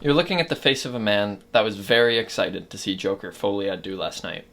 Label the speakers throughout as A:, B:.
A: You're looking at the face of a man that was very excited to see Joker Folie at Deux last night.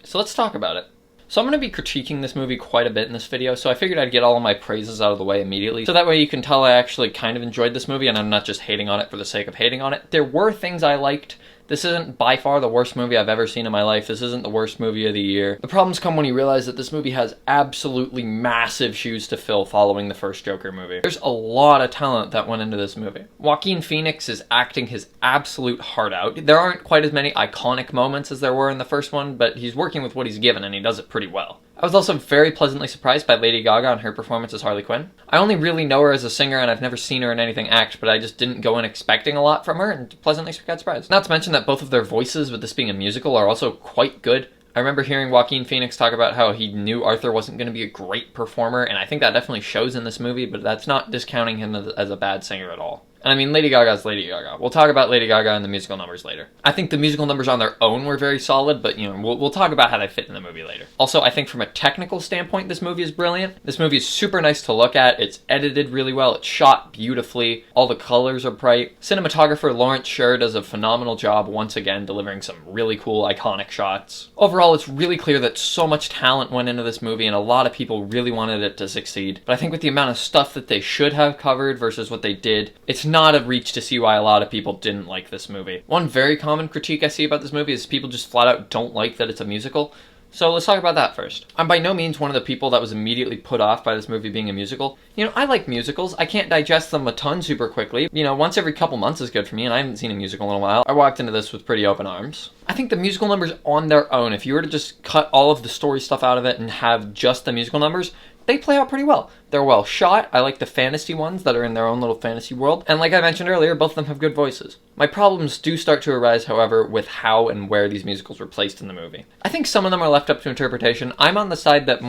A: So let's talk about it. So I'm going to be critiquing this movie quite a bit in this video, so I figured I'd get all of my praises out of the way immediately, so that way you can tell I actually kind of enjoyed this movie and I'm not just hating on it for the sake of hating on it. There were things I liked. This isn't by far the worst movie I've ever seen in my life. This isn't the worst movie of the year. The problems come when you realize that this movie has absolutely massive shoes to fill following the first Joker movie. There's a lot of talent that went into this movie. Joaquin Phoenix is acting his absolute heart out. There aren't quite as many iconic moments as there were in the first one, but he's working with what he's given and he does it pretty well. I was also very pleasantly surprised by Lady Gaga and her performance as Harley Quinn. I only really know her as a singer and I've never seen her in anything act, but I just didn't go in expecting a lot from her and pleasantly got surprised. Not to mention that both of their voices, with this being a musical, are also quite good. I remember hearing Joaquin Phoenix talk about how he knew Arthur wasn't going to be a great performer, and I think that definitely shows in this movie, but that's not discounting him as a bad singer at all. And I mean, Lady Gaga's Lady Gaga. We'll talk about Lady Gaga and the musical numbers later. I think the musical numbers on their own were very solid, but we'll talk about how they fit in the movie later. Also, I think from a technical standpoint, this movie is brilliant. This movie is super nice to look at. It's edited really well. It's shot beautifully. All the colors are bright. Cinematographer Lawrence Sher does a phenomenal job once again, delivering some really cool, iconic shots. Overall, it's really clear that so much talent went into this movie and a lot of people really wanted it to succeed. But I think with the amount of stuff that they should have covered versus what they did, it's not a reach to see why a lot of people didn't like this movie. One very common critique I see about this movie is people just flat out don't like that it's a musical. So let's talk about that first. I'm by no means one of the people that was immediately put off by this movie being a musical. I like musicals. I can't digest them a ton super quickly. Once every couple months is good for me, and I haven't seen a musical in a while. I walked into this with pretty open arms. I think the musical numbers on their own, if you were to just cut all of the story stuff out of it and have just the musical numbers, they play out pretty well. They're well shot. I like the fantasy ones that are in their own little fantasy world. And like I mentioned earlier, both of them have good voices. My problems do start to arise, however, with how and where these musicals were placed in the movie. I think some of them are left up to interpretation. I'm on the side that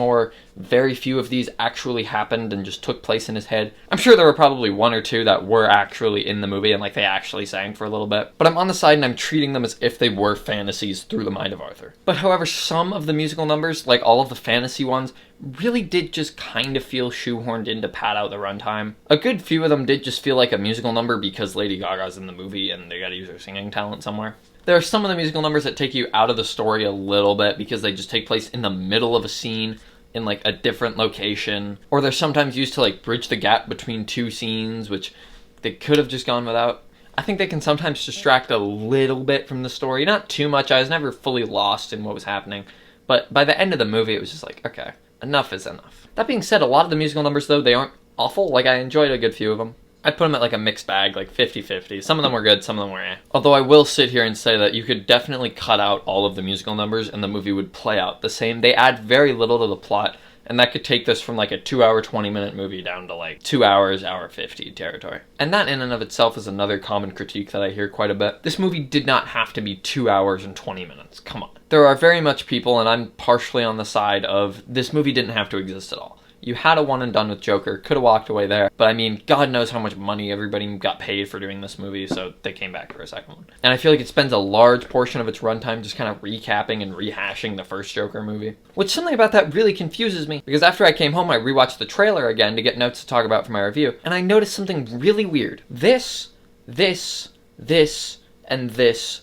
A: very few of these actually happened and just took place in his head. I'm sure there were probably one or two that were actually in the movie and they actually sang for a little bit. But I'm on the side and I'm treating them as if they were fantasies through the mind of Arthur. But however, some of the musical numbers, like all of the fantasy ones, really did just kind of feel shoehorned in to pad out the runtime. A good few of them did just feel like a musical number because Lady Gaga's in the movie and they gotta use her singing talent somewhere. There are some of the musical numbers that take you out of the story a little bit because they just take place in the middle of a scene in a different location, or they're sometimes used to bridge the gap between two scenes, which they could have just gone without. I think they can sometimes distract a little bit from the story, not too much. I was never fully lost in what was happening, but by the end of the movie it was just okay, enough is enough. That being said, a lot of the musical numbers though, they aren't awful. I enjoyed a good few of them. I'd put them at a mixed bag, 50-50. Some of them were good, some of them were eh. Although I will sit here and say that you could definitely cut out all of the musical numbers and the movie would play out the same. They add very little to the plot, and that could take this from a 2-hour, 20-minute movie down to 2 hours, hour 50 territory. And that in and of itself is another common critique that I hear quite a bit. This movie did not have to be 2 hours and 20 minutes. Come on. There are very much people, and I'm partially on the side of this movie didn't have to exist at all. You had a one and done with Joker, could have walked away there, but I mean, God knows how much money everybody got paid for doing this movie, so they came back for a second one. And I feel like it spends a large portion of its runtime just kind of recapping and rehashing the first Joker movie. Which something about that really confuses me, because after I came home, I rewatched the trailer again to get notes to talk about for my review, and I noticed something really weird. This, and this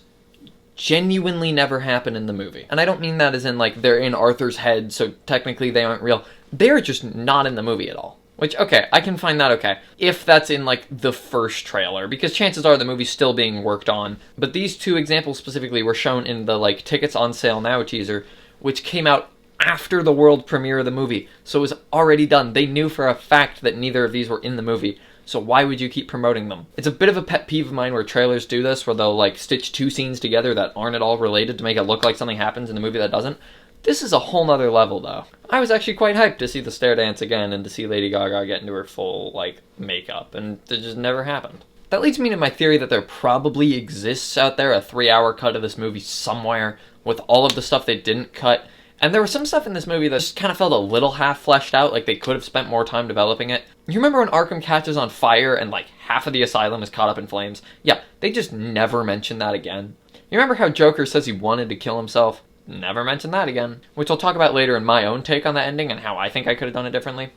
A: genuinely never happen in the movie. And I don't mean that as in they're in Arthur's head, so technically they aren't real. They're just not in the movie at all. Which, okay, I can find that okay. If that's in the first trailer, because chances are the movie's still being worked on. But these two examples specifically were shown in the tickets on sale now teaser, which came out after the world premiere of the movie. So it was already done. They knew for a fact that neither of these were in the movie. So why would you keep promoting them? It's a bit of a pet peeve of mine where trailers do this, where they'll stitch two scenes together that aren't at all related to make it look like something happens in the movie that doesn't. This is a whole nother level though. I was actually quite hyped to see the stair dance again and to see Lady Gaga get into her full makeup, and it just never happened. That leads me to my theory that there probably exists out there a 3-hour cut of this movie somewhere with all of the stuff they didn't cut. And there was some stuff in this movie that just kind of felt a little half fleshed out, they could have spent more time developing it. You remember when Arkham catches on fire and half of the asylum is caught up in flames? Yeah, they just never mention that again. You remember how Joker says he wanted to kill himself? Never mention that again. Which I'll talk about later in my own take on the ending and how I think I could have done it differently.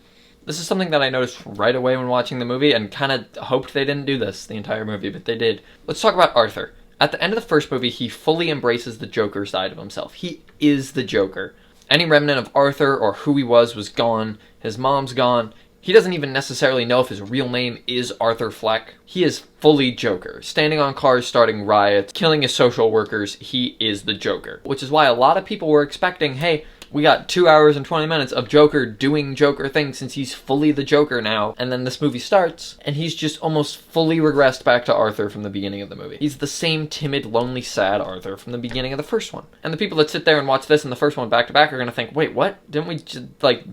A: This is something that I noticed right away when watching the movie and kind of hoped they didn't do this the entire movie, but they did. Let's talk about Arthur. At the end of the first movie, he fully embraces the Joker side of himself. He is the Joker. Any remnant of Arthur or who he was gone. His mom's gone. He doesn't even necessarily know if his real name is Arthur Fleck. He is fully Joker. Standing on cars, starting riots, killing his social workers, he is the Joker. Which is why a lot of people were expecting, hey, we got 2 hours and 20 minutes of Joker doing Joker things since he's fully the Joker now. And then this movie starts, and he's just almost fully regressed back to Arthur from the beginning of the movie. He's the same timid, lonely, sad Arthur from the beginning of the first one. And the people that sit there and watch this and the first one back to back are going to think, wait, what? Didn't we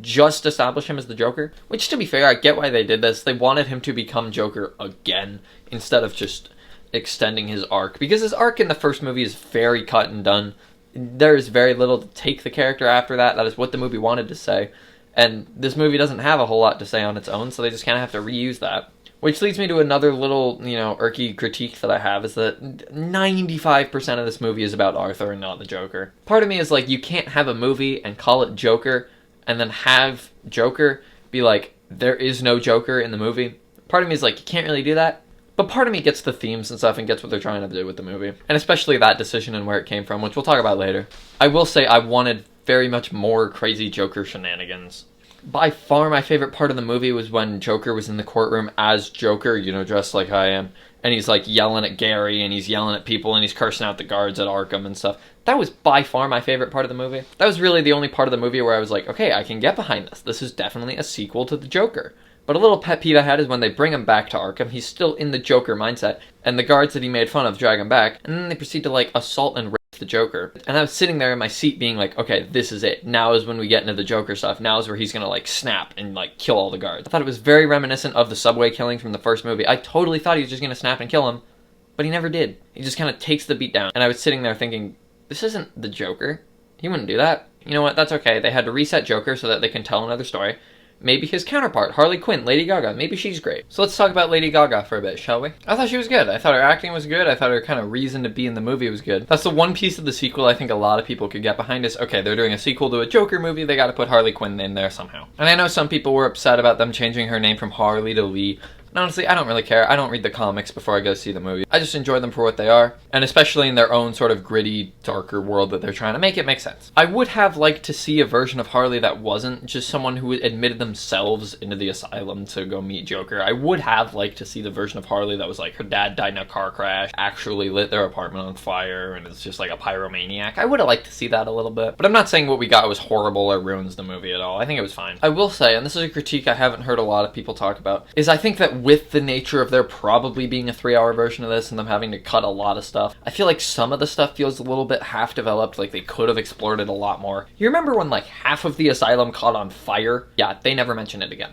A: just establish him as the Joker? Which, to be fair, I get why they did this. They wanted him to become Joker again instead of just extending his arc. Because his arc in the first movie is very cut and done. There is very little to take the character after that. That is what the movie wanted to say. And this movie doesn't have a whole lot to say on its own, so they just kind of have to reuse that. Which leads me to another little, irky critique that I have, is that 95% of this movie is about Arthur and not the Joker. Part of me is like, you can't have a movie and call it Joker, and then have Joker be like, there is no Joker in the movie. Part of me is like, you can't really do that. But part of me gets the themes and stuff and gets what they're trying to do with the movie. And especially that decision and where it came from, which we'll talk about later. I will say I wanted very much more crazy Joker shenanigans. By far my favorite part of the movie was when Joker was in the courtroom as Joker, dressed like I am. And he's yelling at Gary and he's yelling at people and he's cursing out the guards at Arkham and stuff. That was by far my favorite part of the movie. That was really the only part of the movie where I was like, okay, I can get behind this. This is definitely a sequel to the Joker. But a little pet peeve I had is when they bring him back to Arkham, he's still in the Joker mindset, and the guards that he made fun of drag him back, and then they proceed to, assault and rape the Joker. And I was sitting there in my seat being like, okay, this is it. Now is when we get into the Joker stuff. Now is where he's gonna, snap and, kill all the guards. I thought it was very reminiscent of the subway killing from the first movie. I totally thought he was just gonna snap and kill him, but he never did. He just kind of takes the beat down. And I was sitting there thinking, this isn't the Joker. He wouldn't do that. You know what? That's okay. They had to reset Joker so that they can tell another story. Maybe his counterpart, Harley Quinn, Lady Gaga, maybe she's great. So let's talk about Lady Gaga for a bit, shall we? I thought she was good. I thought her acting was good. I thought her kind of reason to be in the movie was good. That's the one piece of the sequel I think a lot of people could get behind is, okay, they're doing a sequel to a Joker movie, they gotta put Harley Quinn in there somehow. And I know some people were upset about them changing her name from Harley to Lee. And honestly, I don't really care. I don't read the comics before I go see the movie. I just enjoy them for what they are. And especially in their own sort of gritty, darker world that they're trying to make, it makes sense. I would have liked to see a version of Harley that wasn't just someone who admitted themselves into the asylum to go meet Joker. I would have liked to see the version of Harley that was her dad died in a car crash, actually lit their apartment on fire, and is just a pyromaniac. I would have liked to see that a little bit. But I'm not saying what we got was horrible or ruins the movie at all. I think it was fine. I will say, and this is a critique I haven't heard a lot of people talk about, is I think that with the nature of there probably being a 3-hour version of this and them having to cut a lot of stuff, I feel like some of the stuff feels a little bit half-developed, they could have explored it a lot more. You remember when half of the asylum caught on fire? Yeah, they never mentioned it again.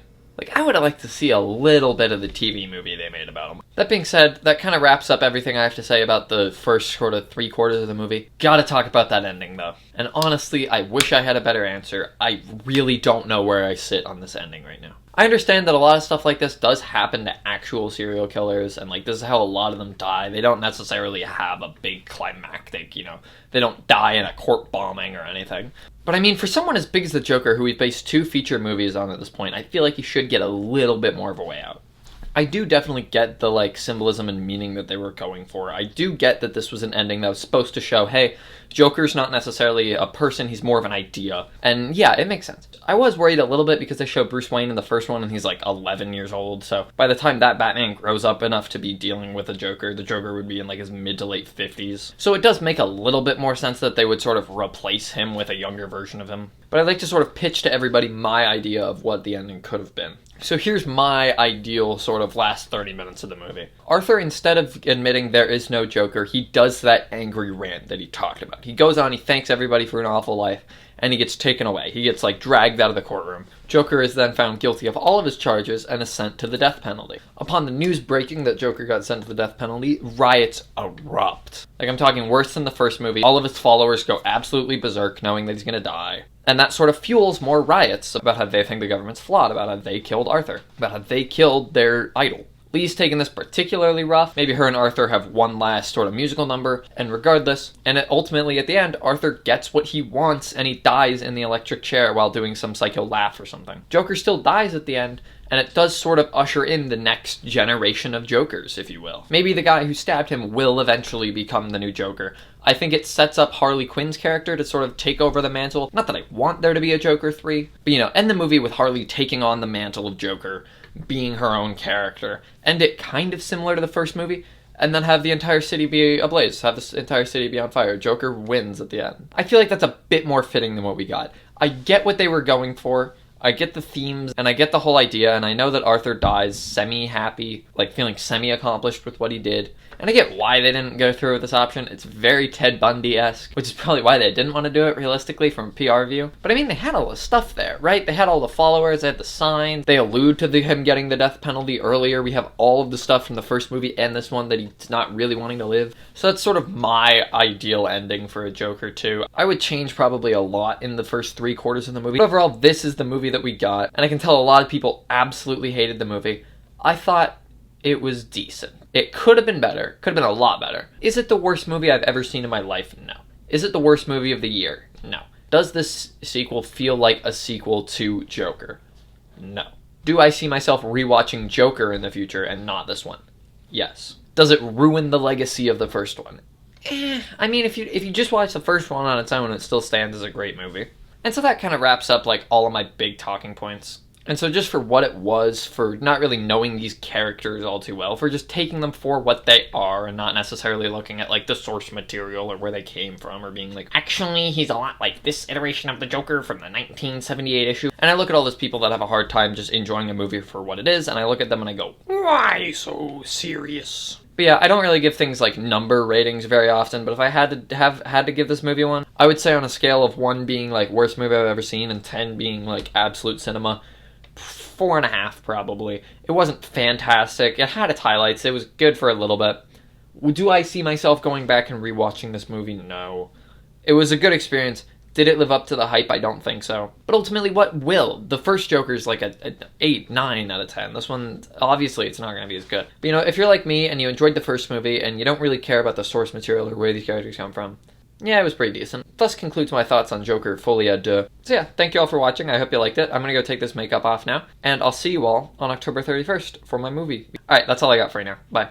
A: I would have liked to see a little bit of the TV movie they made about him. That being said, that kind of wraps up everything I have to say about the first sort of 3/4 of the movie. Gotta talk about that ending, though. And honestly, I wish I had a better answer. I really don't know where I sit on this ending right now. I understand that a lot of stuff like this does happen to actual serial killers, and this is how a lot of them die. They don't necessarily have a big climactic, they don't die in a court bombing or anything. But I mean, for someone as big as the Joker, who we've based 2 feature movies on at this point, I feel like he should get a little bit more of a way out. I do definitely get the symbolism and meaning that they were going for. I do get that this was an ending that was supposed to show, hey, Joker's not necessarily a person, he's more of an idea. And yeah, it makes sense. I was worried a little bit because they showed Bruce Wayne in the first one and he's 11 years old, so by the time that Batman grows up enough to be dealing with the Joker would be in his mid to late 50s. So it does make a little bit more sense that they would sort of replace him with a younger version of him. But I'd like to sort of pitch to everybody my idea of what the ending could have been. So here's my ideal sort of last 30 minutes of the movie. Arthur, instead of admitting there is no Joker, he does that angry rant that he talked about. He goes on, he thanks everybody for an awful life, and he gets taken away. He gets dragged out of the courtroom. Joker is then found guilty of all of his charges and is sent to the death penalty. Upon the news breaking that Joker got sent to the death penalty, riots erupt. I'm talking worse than the first movie. All of his followers go absolutely berserk knowing that he's gonna die. And that sort of fuels more riots about how they think the government's flawed, about how they killed Arthur, about how they killed their idol. Lee's taking this particularly rough. Maybe her and Arthur have one last sort of musical number, and regardless, ultimately at the end, Arthur gets what he wants and he dies in the electric chair while doing some psycho laugh or something. Joker still dies at the end, and it does sort of usher in the next generation of Jokers, if you will. Maybe the guy who stabbed him will eventually become the new Joker. I think it sets up Harley Quinn's character to sort of take over the mantle. Not that I want there to be a Joker 3, but end the movie with Harley taking on the mantle of Joker, being her own character, end it kind of similar to the first movie, and then have the entire city be ablaze, have this entire city be on fire. Joker wins at the end. I feel like that's a bit more fitting than what we got. I get what they were going for, I get the themes, and I get the whole idea, and I know that Arthur dies semi-happy, like feeling semi-accomplished with what he did. And I get why they didn't go through with this option. It's very Ted Bundy-esque, which is probably why they didn't want to do it realistically from a PR view. But I mean, they had all the stuff there, right? They had all the followers, they had the signs, they allude to him getting the death penalty earlier. We have all of the stuff from the first movie and this one that he's not really wanting to live. So that's sort of my ideal ending for a Joker 2. I would change probably a lot in the first 3/4 of the movie. But overall, this is the movie that we got, and I can tell a lot of people absolutely hated the movie. I thought it was decent. It could have been better. Could have been a lot better. Is it the worst movie I've ever seen in my life? No. Is it the worst movie of the year? No. Does this sequel feel like a sequel to Joker? No. Do I see myself rewatching Joker in the future and not this one? Yes. Does it ruin the legacy of the first one? I mean, if you just watch the first one on its own, it still stands as a great movie. And so that kind of wraps up like all of my big talking points. And so just for what it was, for not really knowing these characters all too well, for just taking them for what they are and not necessarily looking at like the source material or where they came from or being like, actually, he's a lot like this iteration of the Joker from the 1978 issue. And I look at all those people that have a hard time just enjoying a movie for what it is, and I look at them and I go, why so serious? But yeah, I don't really give things like number ratings very often, but if I had to give this movie one, I would say on a scale of 1 being like worst movie I've ever seen and 10 being like absolute cinema, 4.5 probably. It wasn't fantastic. It had its highlights. It was good for a little bit. Do I see myself going back and rewatching this movie? No. It was a good experience. Did it live up to the hype? I don't think so. But ultimately, what will? The first Joker's like an 8, 9 out of 10. This one, obviously, it's not going to be as good. But if you're like me and you enjoyed the first movie and you don't really care about the source material or where these characters come from, yeah, it was pretty decent. Thus concludes my thoughts on Joker Folie. So yeah, thank you all for watching. I hope you liked it. I'm going to go take this makeup off now. And I'll see you all on October 31st for my movie. Alright, that's all I got for you now. Bye.